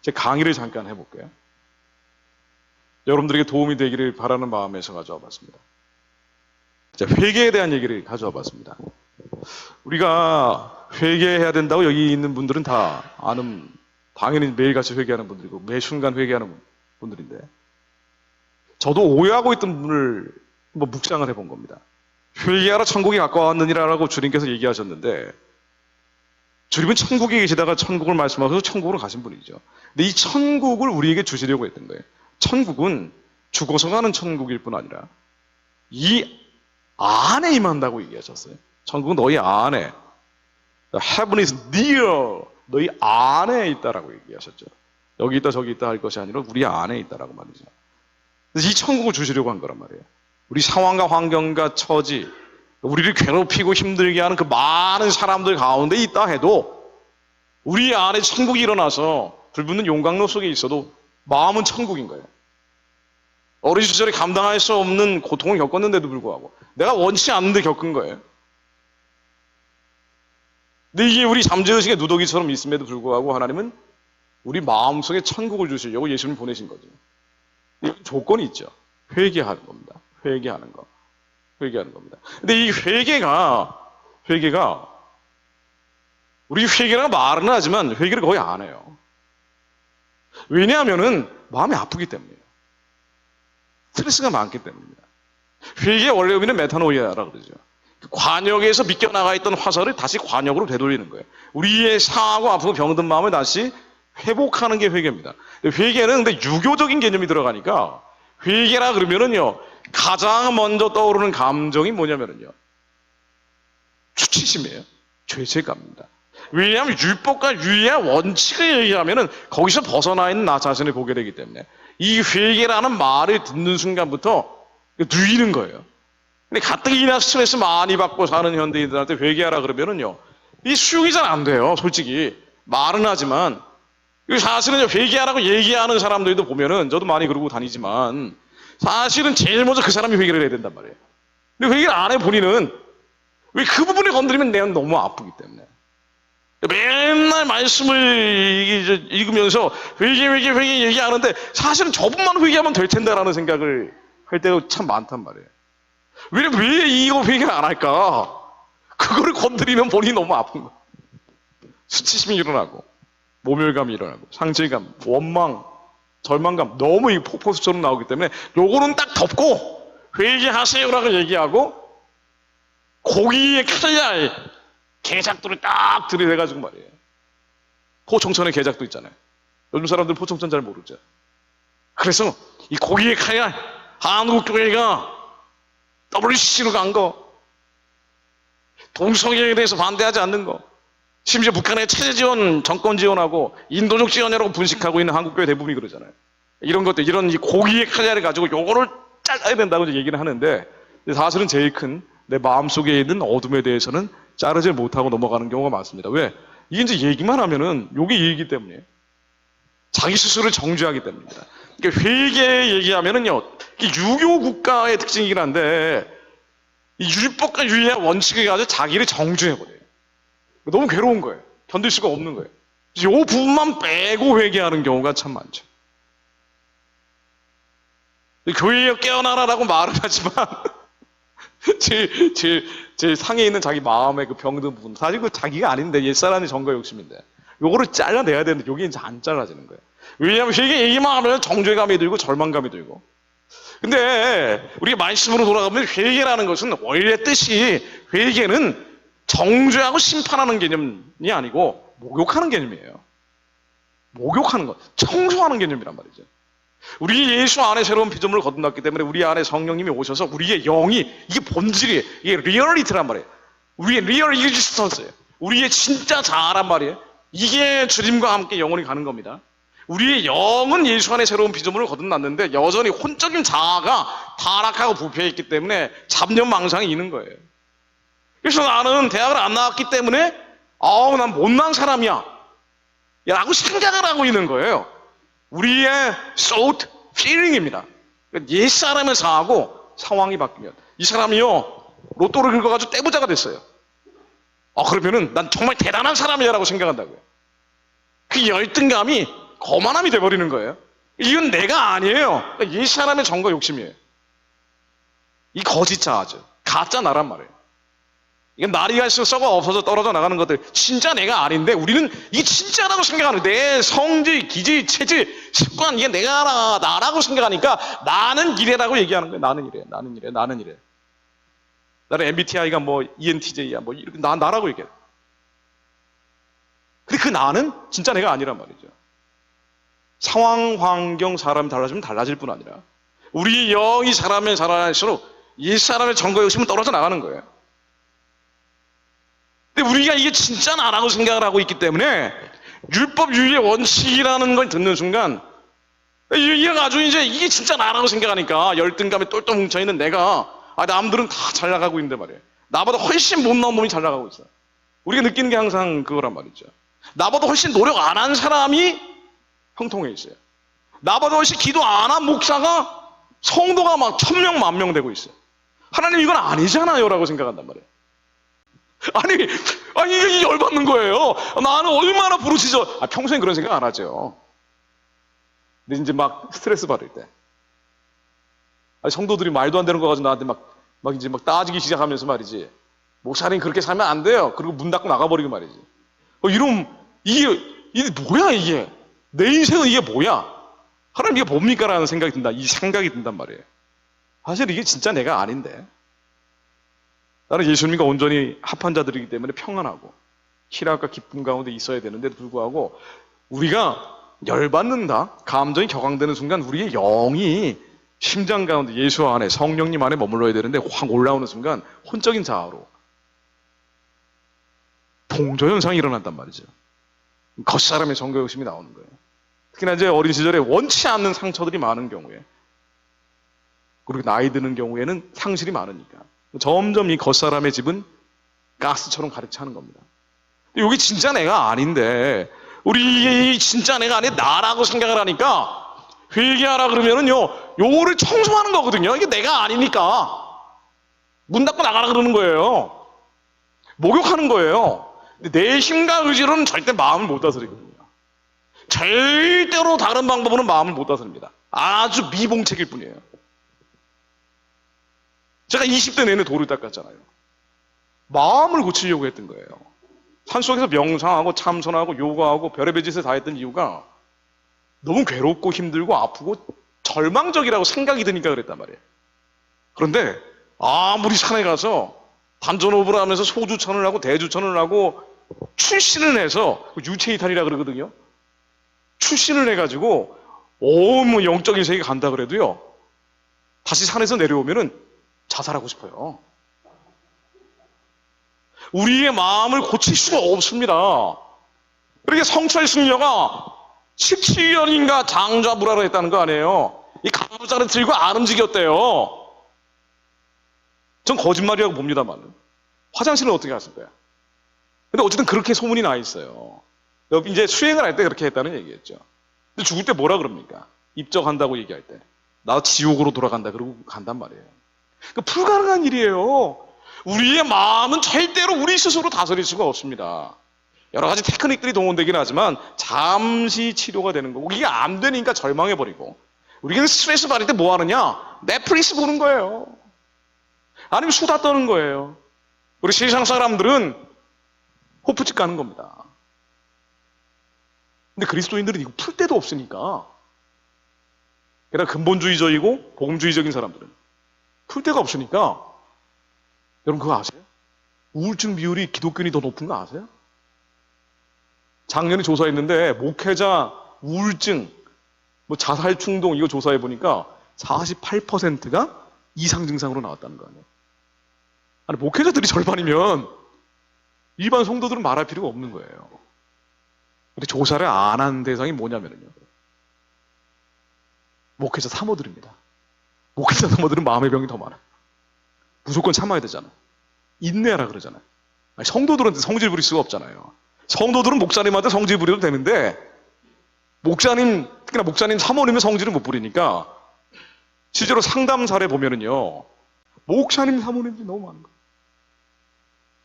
제 강의를 잠깐 해볼게요. 여러분들에게 도움이 되기를 바라는 마음에서 가져와 봤습니다. 자, 회개에 대한 얘기를 가져와 봤습니다. 우리가 회개해야 된다고 여기 있는 분들은 다 아는, 당연히 매일같이 회개하는 분들이고 매 순간 회개하는 분들인데, 저도 오해하고 있던 분을 한번 묵상을 해본 겁니다. 회개하라 천국이 가까웠느니라라고 주님께서 얘기하셨는데, 주님은 천국에 계시다가 천국을 말씀하셔서 천국으로 가신 분이죠. 근데 이 천국을 우리에게 주시려고 했던 거예요. 천국은 죽어서 가는 천국일 뿐 아니라 이 안에 임한다고 얘기하셨어요. 천국은 너희 안에, Heaven is near, 너희 안에 있다라고 얘기하셨죠. 여기 있다 저기 있다 할 것이 아니라 우리 안에 있다라고 말이죠. 그래서 이 천국을 주시려고 한 거란 말이에요. 우리 상황과 환경과 처지, 우리를 괴롭히고 힘들게 하는 그 많은 사람들 가운데 있다 해도 우리 안에 천국이 일어나서 불붙는 용광로 속에 있어도 마음은 천국인 거예요. 어린 시절에 감당할 수 없는 고통을 겪었는데도 불구하고 내가 원치 않는데 겪은 거예요. 근데 이게 우리 잠재의식의 누더기처럼 있음에도 불구하고 하나님은 우리 마음속에 천국을 주시려고 예수님 보내신 거죠. 조건이 있죠. 회개하는 겁니다. 회개하는 거. 회개하는 겁니다. 근데 이 회개가 우리 회개라고 말은 하지만 회개를 거의 안 해요. 왜냐하면은 마음이 아프기 때문이에요. 스트레스가 많기 때문입니다. 회개의 원래 의미는 메타노이아라고 그러죠. 관역에서 비껴나가 있던 화살을 다시 관역으로 되돌리는 거예요. 우리의 상하고 아프고 병든 마음을 다시 회복하는 게 회개입니다. 회개는 근데 유교적인 개념이 들어가니까, 회개라 그러면은요, 가장 먼저 떠오르는 감정이 뭐냐면은요, 수치심이에요. 죄책감입니다. 왜냐하면 율법과 유의의 원칙을 얘기하면은 거기서 벗어나 있는 나 자신을 보게 되기 때문에 이 회개라는 말을 듣는 순간부터 누이는 거예요. 근데 가뜩이나 스트레스 많이 받고 사는 현대인들한테 회개하라 그러면은요, 이 수용이 잘 안 돼요. 솔직히 말은 하지만 사실은 회개하라고 얘기하는 사람들도 보면은, 저도 많이 그러고 다니지만 사실은 제일 먼저 그 사람이 회개를 해야 된단 말이에요. 근데 회개를 안 해 본인은 왜 그 부분을 건드리면 내가 너무 아프기 때문에 맨날 말씀을 읽으면서 회개 얘기하는데 사실은 저분만 회개하면 될 텐데라는 생각을 할 때가 참 많단 말이에요. 왜 이거 회개를 안 할까? 그거를 건드리면 본인이 너무 아픈 거예요. 수치심이 일어나고 모멸감이 일어나고 상실감, 원망, 절망감, 너무 이 폭포수처럼 나오기 때문에 요거는 딱 덮고 회개하세요라고 얘기하고 고기의 칼날 게작도를 딱 들이대가지고 말이에요. 포청천에 게작도 있잖아요. 요즘 사람들 포청천 잘 모르죠. 그래서 이 고기의 칼날, 한국교회가 WCC로 간 거, 동성애에 대해서 반대하지 않는 거, 심지어 북한의 체제 지원, 정권 지원하고 인도적 지원이라고 분식하고 있는 한국교회 대부분이 그러잖아요. 이런 것들, 이런 이 고기의 칼날을 가지고 요거를 잘라야 된다고 얘기를 하는데, 사실은 제일 큰 내 마음속에 있는 어둠에 대해서는 자르지 못하고 넘어가는 경우가 많습니다. 왜? 이게 이제 얘기만 하면은 요게 일이기 때문에, 자기 스스로를 정죄하기 때문입니다. 그러니까 회개 얘기하면은요, 유교 국가의 특징이긴 한데 이 율법과 유의의 원칙을 가지고 자기를 정죄해버려요. 너무 괴로운 거예요. 견딜 수가 없는 거예요. 이 부분만 빼고 회개하는 경우가 참 많죠. 교회에 깨어나라라고 말을 하지만 제일 상에 있는 자기 마음의 그 병든 부분, 사실 그 자기가 아닌데 옛사람의 정거 욕심인데 요거를 잘라내야 되는데 요게 이제 안 잘라지는 거예요. 왜냐하면 회개 얘기만 하면 정죄감이 들고 절망감이 들고. 근데 우리가 말씀으로 돌아가면 회개라는 것은 원래 뜻이, 회개는 정죄하고 심판하는 개념이 아니고 목욕하는 개념이에요. 목욕하는 것, 청소하는 개념이란 말이죠. 우리 예수 안에 새로운 피조물을 거듭났기 때문에 우리 안에 성령님이 오셔서 우리의 영이, 이게 본질이에요. 이게 리얼리티란 말이에요. 우리의 리얼 익지스턴스예요. 우리의 진짜 자아란 말이에요. 이게 주님과 함께 영원히 가는 겁니다. 우리의 영은 예수 안에 새로운 피조물을 거듭났는데 여전히 혼적인 자아가 타락하고 부패했기 때문에 잡념망상이 있는 거예요. 그래서 나는 대학을 안 나왔기 때문에 난 못난 사람이야 라고 생각을 하고 있는 거예요. 우리의 thought, feeling입니다. 옛사람을 사하고 상황이 바뀌면, 이 사람이요 로또를 긁어가지고 떼부자가 됐어요. 그러면은 난 정말 대단한 사람이야 라고 생각한다고요. 그 열등감이 거만함이 돼버리는 거예요. 이건 내가 아니에요. 이 사람의 정거 욕심이에요. 이 거짓자 아주 가짜 나란 말이에요. 이건 날이 갈수록 썩어 없어져 떨어져 나가는 것들 진짜 내가 아닌데 우리는 이게 진짜라고 생각하는 내 성질, 기질, 체질, 습관 이게 내가 나라고 생각하니까 나는 이래라고 얘기하는 거예요. 나는 이래, 나는 이래, 나는 이래. 나는 MBTI가 뭐 ENTJ야 뭐 이렇게 나라고 얘기해. 근데 그 나는 진짜 내가 아니란 말이죠. 상황, 환경, 사람이 달라지면 달라질 뿐 아니라 우리 영이 사람에 살아갈수록 이 사람의 정거 욕심은 떨어져 나가는 거예요. 근데 우리가 이게 진짜 나라고 생각을 하고 있기 때문에 율법 유의의 원칙이라는 걸 듣는 순간 이게 아주 이제 이게 진짜 나라고 생각하니까 열등감에 똘똘 뭉쳐있는 내가 남들은 다 잘 나가고 있는데 말이에요. 나보다 훨씬 못 나온 놈이 잘 나가고 있어요. 우리가 느끼는 게 항상 그거란 말이죠. 나보다 훨씬 노력 안 한 사람이 형통해 있어요. 나보다 훨씬 기도 안 한 목사가 성도가 막 1000명, 10,000명 되고 있어요. 하나님 이건 아니잖아요 라고 생각한단 말이에요. 아니 이게 열받는 거예요. 나는 얼마나 부르짖어. 평소엔 그런 생각 안 하죠. 근데 이제 막 스트레스 받을 때 성도들이 말도 안 되는 거 가지고 나한테 막 따지기 시작하면서 말이지. 목사님 그렇게 살면 안 돼요. 그리고 문 닫고 나가버리고 말이지. 이러면 이게 뭐야 이게. 내 인생은 이게 뭐야. 하나님 이게 뭡니까? 라는 생각이 든다. 이 생각이 든단 말이에요. 사실 이게 진짜 내가 아닌데. 나는 예수님과 온전히 합한 자들이기 때문에 평안하고 희락과 기쁨 가운데 있어야 되는데도 불구하고 우리가 열받는다, 감정이 격앙되는 순간 우리의 영이 심장 가운데 예수 안에 성령님 안에 머물러야 되는데 확 올라오는 순간 혼적인 자아로 동조현상이 일어난단 말이죠. 겉사람의 정거 욕심이 나오는 거예요. 특히나 이제 어린 시절에 원치 않는 상처들이 많은 경우에 그리고 나이 드는 경우에는 상실이 많으니까 점점 이 겉사람의 집은 가스처럼 가득 차는 겁니다. 여기 진짜 내가 아닌데 우리 진짜 내가 아닌 나라고 생각을 하니까 회개하라 그러면은요 요거를 청소하는 거거든요. 이게 내가 아니니까 문 닫고 나가라 그러는 거예요. 목욕하는 거예요. 근데 내 힘과 의지로는 절대 마음을 못 다스리거든요. 절대로 다른 방법으로는 마음을 못 다스립니다. 아주 미봉책일 뿐이에요. 제가 20대 내내 돌을 닦았잖아요. 마음을 고치려고 했던 거예요. 산속에서 명상하고 참선하고 요가하고 별의별 짓을 다 했던 이유가 너무 괴롭고 힘들고 아프고 절망적이라고 생각이 드니까 그랬단 말이에요. 그런데 아무리 산에 가서 단전호흡을 하면서 소주천을 하고 대주천을 하고 출신을 해서 유체이탈이라 그러거든요. 출신을 해가지고 뭐 영적인 세계에 간다 그래도요 다시 산에서 내려오면은 자살하고 싶어요. 우리의 마음을 고칠 수가 없습니다. 그렇게 성철승려가 17년인가 장좌불화를 했다는 거 아니에요. 이 가부장을 들고 안 움직였대요. 전 거짓말이라고 봅니다만 화장실은 어떻게 갔을까요? 근데 어쨌든 그렇게 소문이 나 있어요. 이제 수행을 할 때 그렇게 했다는 얘기였죠. 근데 죽을 때 뭐라 그럽니까? 입적한다고 얘기할 때 나 지옥으로 돌아간다 그러고 간단 말이에요. 그러니까 불가능한 일이에요. 우리의 마음은 절대로 우리 스스로 다스릴 수가 없습니다. 여러 가지 테크닉들이 동원되긴 하지만 잠시 치료가 되는 거고 이게 안 되니까 절망해버리고 우리는 스트레스 받을 때 뭐 하느냐? 넷플릭스 보는 거예요. 아니면 수다 떠는 거예요. 우리 세상 사람들은 호프집 가는 겁니다. 근데 그리스도인들은 이거 풀 데도 없으니까 게다가 근본주의적이고 복음주의적인 사람들은 풀 데가 없으니까 여러분 그거 아세요? 우울증 비율이 기독교인이 더 높은 거 아세요? 작년에 조사했는데 목회자 우울증, 뭐 자살 충동 이거 조사해 보니까 48%가 이상 증상으로 나왔다는 거 아니에요. 아니 목회자들이 절반이면 일반 성도들은 말할 필요가 없는 거예요. 근데 조사를 안 한 대상이 뭐냐면요. 목회자 사모들입니다. 목회자 사모들은 마음의 병이 더 많아요. 무조건 참아야 되잖아. 인내하라 그러잖아요. 아니, 성도들한테 성질 부릴 수가 없잖아요. 성도들은 목사님한테 성질 부려도 되는데 목사님, 특히나 목사님 사모님은 성질을 못 부리니까 실제로 상담 사례 보면은요 목사님 사모님들이 너무 많은 거예요.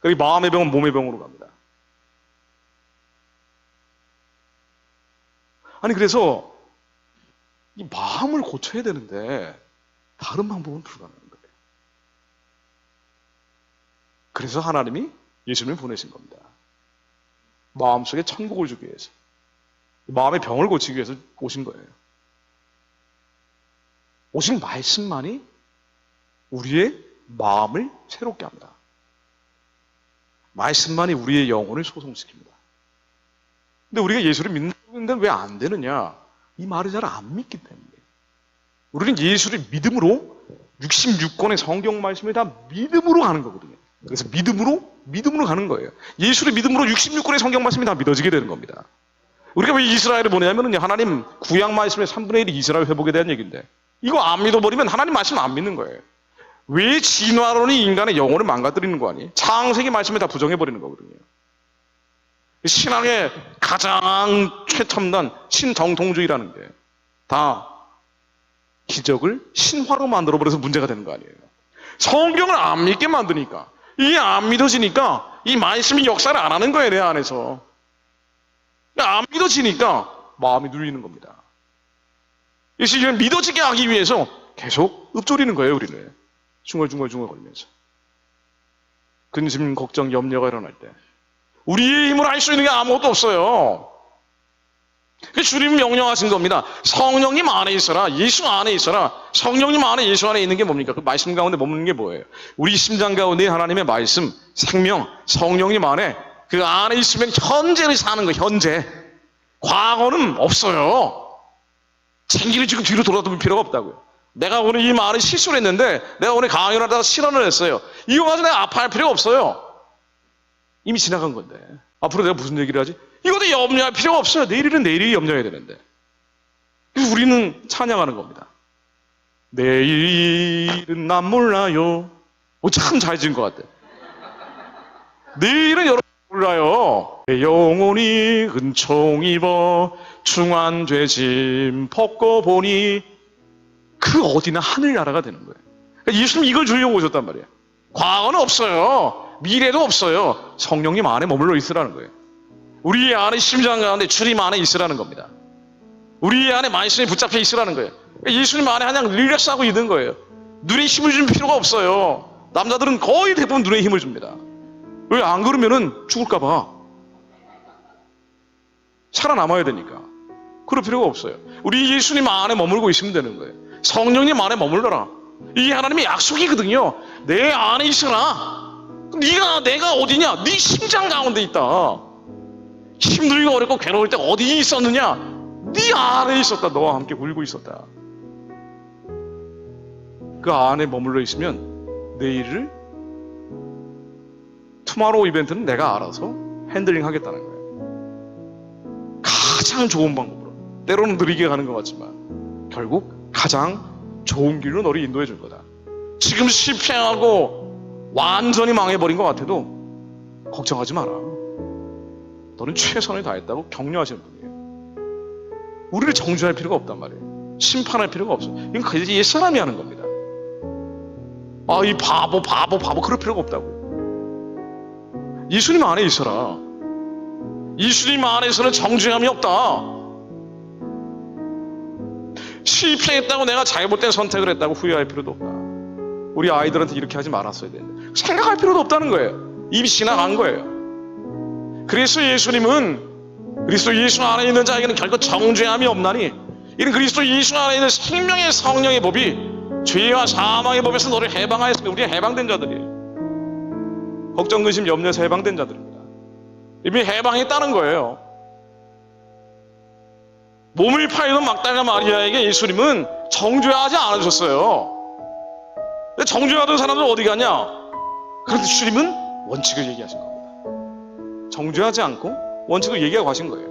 그러니까 마음의 병은 몸의 병으로 갑니다. 아니 그래서 이 마음을 고쳐야 되는데 다른 방법은 불가능한 거예요. 그래서 하나님이 예수님을 보내신 겁니다. 마음속에 천국을 주기 위해서, 마음의 병을 고치기 위해서 오신 거예요. 오신 말씀만이 우리의 마음을 새롭게 합니다. 말씀만이 우리의 영혼을 소송시킵니다. 근데 우리가 예수를 믿는데 왜 안 되느냐? 이 말을 잘 안 믿기 때문에. 우리는 예수를 믿음으로 66권의 성경 말씀을 다 믿음으로 가는 거거든요. 그래서 믿음으로 가는 거예요. 예수를 믿음으로 66권의 성경 말씀이 다 믿어지게 되는 겁니다. 우리가 왜 이스라엘을 보내냐면 하나님 구약 말씀의 3분의 1이 이스라엘 회복에 대한 얘기인데 이거 안 믿어버리면 하나님 말씀 안 믿는 거예요. 왜 진화론이 인간의 영혼을 망가뜨리는 거 아니에요? 창세기 말씀을 다 부정해버리는 거거든요. 신앙의 가장 최첨단 신정통주의라는 게 다 기적을 신화로 만들어버려서 문제가 되는 거 아니에요. 성경을 안 믿게 만드니까, 이게 안 믿어지니까 이 말씀이 역사를 안 하는 거예요, 내 안에서. 안 믿어지니까 마음이 눌리는 겁니다. 그래서 이걸 믿어지게 하기 위해서 계속 읊조리는 거예요, 우리는. 중얼중얼거리면서. 근심, 걱정, 염려가 일어날 때 우리의 힘으로 할 수 있는 게 아무것도 없어요. 주님 명령하신 겁니다. 성령님 안에 있어라. 예수 안에 있어라. 성령님 안에 예수 안에 있는 게 뭡니까? 그 말씀 가운데 머무는 게 뭐예요? 우리 심장 가운데 하나님의 말씀, 생명, 성령님 안에 그 안에 있으면 현재를 사는 거예요. 현재. 과거는 없어요. 챙기를 지금 뒤로 돌아볼 필요가 없다고요. 내가 오늘 이 말을 실수를 했는데 내가 오늘 강연을 하다가 실언을 했어요. 이거 가지고 내가 아파할 필요가 없어요. 이미 지나간 건데 앞으로 내가 무슨 얘기를 하지? 이것도 염려할 필요가 없어요. 내일은 내일이 염려해야 되는데. 그래서 우리는 찬양하는 겁니다. 내일은 난 몰라요. 참 잘 지은 것 같아. 내일은 여러분 몰라요. 내 영혼이 은총 입어 중환되짐 벗고 보니 그 어디나 하늘나라가 되는 거예요. 그러니까 예수님 이걸 주려고 오셨단 말이에요. 과거는 없어요. 미래도 없어요. 성령님 안에 머물러 있으라는 거예요. 우리 안에 심장 가운데 주님 안에 있으라는 겁니다. 우리 안에 말씀이 붙잡혀 있으라는 거예요. 예수님 안에 그냥 릴렉스하고 있는 거예요. 눈에 힘을 줄 필요가 없어요. 남자들은 거의 대부분 눈에 힘을 줍니다. 왜 안 그러면은 죽을까 봐. 살아남아야 되니까. 그럴 필요가 없어요. 우리 예수님 안에 머물고 있으면 되는 거예요. 성령님 안에 머물러라. 이게 하나님의 약속이거든요. 내 안에 있어라. 내가 어디냐? 네 심장 가운데 있다. 힘들고 어렵고 괴로울 때 어디 있었느냐? 네 안에 있었다. 너와 함께 울고 있었다. 그 안에 머물러 있으면 내일을 투마로우 이벤트는 내가 알아서 핸들링 하겠다는 거예요. 가장 좋은 방법으로. 때로는 느리게 가는 것 같지만 결국 가장 좋은 길로 너를 인도해 줄 거다. 지금 실패하고 완전히 망해버린 것 같아도 걱정하지 마라. 너는 최선을 다했다고 격려하시는 분이에요. 우리를 정죄할 필요가 없단 말이에요. 심판할 필요가 없어. 이건 그저 옛사람이 하는 겁니다. 이 바보 그럴 필요가 없다고요. 예수님 안에 있어라. 예수님 안에서는 정죄함이 없다. 실패했다고 내가 잘못된 선택을 했다고 후회할 필요도 없다. 우리 아이들한테 이렇게 하지 말았어야 되는데 생각할 필요도 없다는 거예요. 이미 지나간 거예요. 그래서 예수님은 그리스도 예수 안에 있는 자에게는 결코 정죄함이 없나니 이는 그리스도 예수 안에 있는 생명의 성령의 법이 죄와 사망의 법에서 너를 해방하였으니 우리가 해방된 자들이에요. 걱정, 근심, 염려에서 해방된 자들입니다. 이미 해방했다는 거예요. 몸을 팔던 막달라 마리아에게 예수님은 정죄하지 않으셨어요. 근데 정죄하던 사람들 어디 가냐? 그런데 주님은 원칙을 얘기하신 겁니다. 정죄하지 않고 원칙을 얘기하고 가신 거예요.